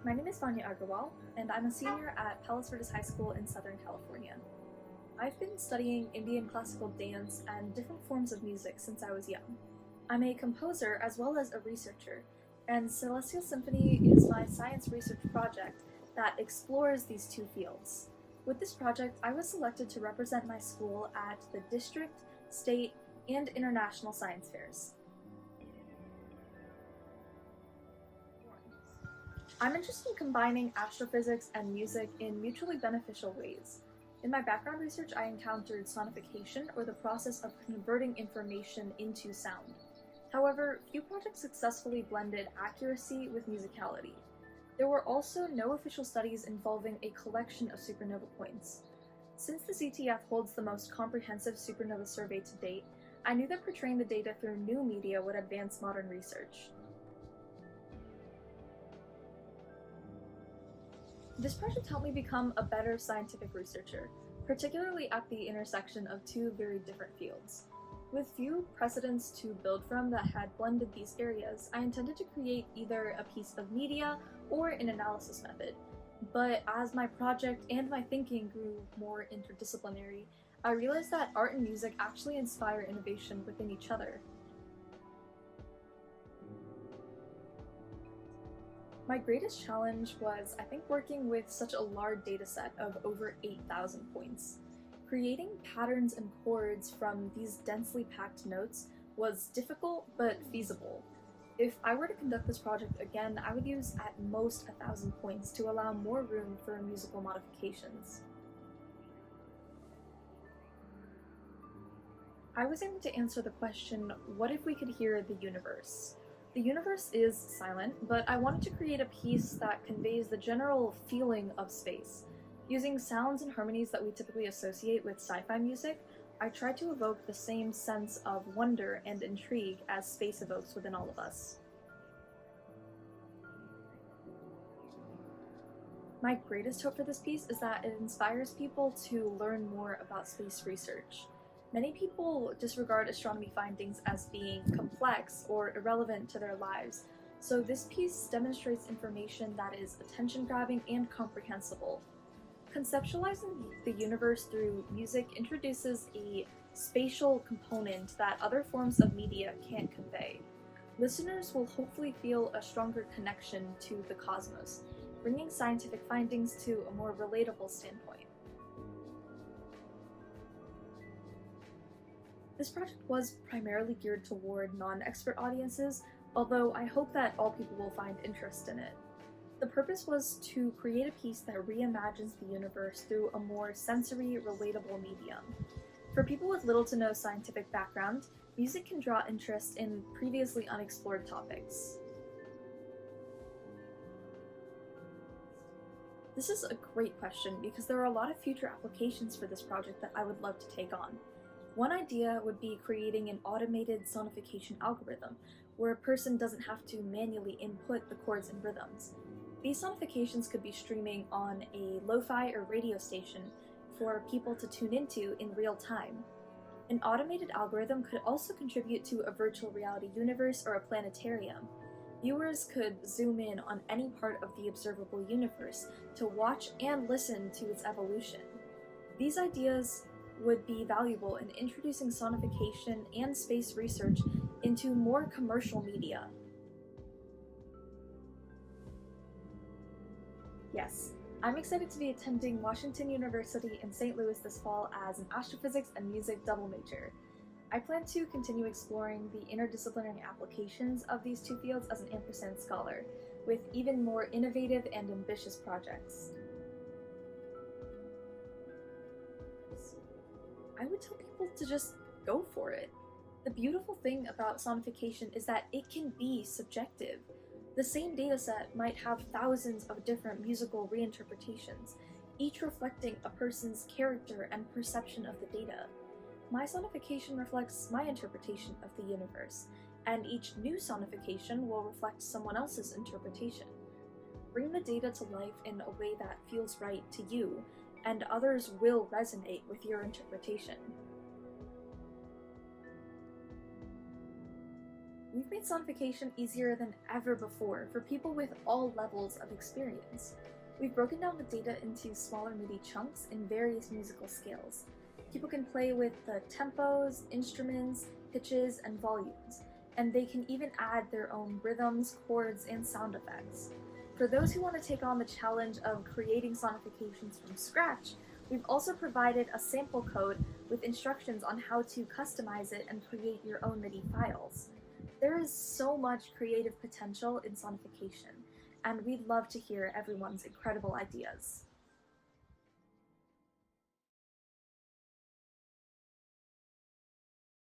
My name is Vanya Agrawal, and I'm a senior at Palos Verdes High School in Southern California. I've been studying Indian classical dance and different forms of music since I was young. I'm a composer as well as a researcher, and Celestial Symphony is my science research project that explores these two fields. With this project, I was selected to represent my school at the district, state, and international science fairs. I'm interested in combining astrophysics and music in mutually beneficial ways. In my background research, I encountered sonification, or the process of converting information into sound. However, few projects successfully blended accuracy with musicality. There were also no official studies involving a collection of supernova points. Since the ZTF holds the most comprehensive supernova survey to date, I knew that portraying the data through new media would advance modern research. This project helped me become a better scientific researcher, particularly at the intersection of two very different fields. With few precedents to build from that had blended these areas, I intended to create either a piece of media or an analysis method. But as my project and my thinking grew more interdisciplinary, I realized that art and music actually inspire innovation within each other. My greatest challenge was, I think, working with such a large dataset of over 8,000 points. Creating patterns and chords from these densely packed notes was difficult but feasible. If I were to conduct this project again, I would use at most 1,000 points to allow more room for musical modifications. I was able to answer the question, what if we could hear the universe? The universe is silent, but I wanted to create a piece that conveys the general feeling of space. Using sounds and harmonies that we typically associate with sci-fi music, I tried to evoke the same sense of wonder and intrigue as space evokes within all of us. My greatest hope for this piece is that it inspires people to learn more about space research. Many people disregard astronomy findings as being complex or irrelevant to their lives, so this piece demonstrates information that is attention-grabbing and comprehensible. Conceptualizing the universe through music introduces a spatial component that other forms of media can't convey. Listeners will hopefully feel a stronger connection to the cosmos, bringing scientific findings to a more relatable standpoint. This project was primarily geared toward non-expert audiences, although I hope that all people will find interest in it. The purpose was to create a piece that reimagines the universe through a more sensory, relatable medium. For people with little to no scientific background, music can draw interest in previously unexplored topics. This is a great question because there are a lot of future applications for this project that I would love to take on. One idea would be creating an automated sonification algorithm, where a person doesn't have to manually input the chords and rhythms. These sonifications could be streaming on a lo-fi or radio station for people to tune into in real time. An automated algorithm could also contribute to a virtual reality universe or a planetarium. Viewers could zoom in on any part of the observable universe to watch and listen to its evolution. These ideas would be valuable in introducing sonification and space research into more commercial media. Yes, I'm excited to be attending Washington University in St. Louis this fall as an astrophysics and music double major. I plan to continue exploring the interdisciplinary applications of these two fields as an ampersand scholar, with even more innovative and ambitious projects. I would tell people to just go for it. The beautiful thing about sonification is that it can be subjective. The same dataset might have thousands of different musical reinterpretations, each reflecting a person's character and perception of the data. My sonification reflects my interpretation of the universe, and each new sonification will reflect someone else's interpretation. Bring the data to life in a way that feels right to you, and others will resonate with your interpretation. We've made sonification easier than ever before for people with all levels of experience. We've broken down the data into smaller MIDI chunks in various musical scales. People can play with the tempos, instruments, pitches, and volumes, and they can even add their own rhythms, chords, and sound effects. For those who want to take on the challenge of creating sonifications from scratch, we've also provided a sample code with instructions on how to customize it and create your own MIDI files. There is so much creative potential in sonification, and we'd love to hear everyone's incredible ideas.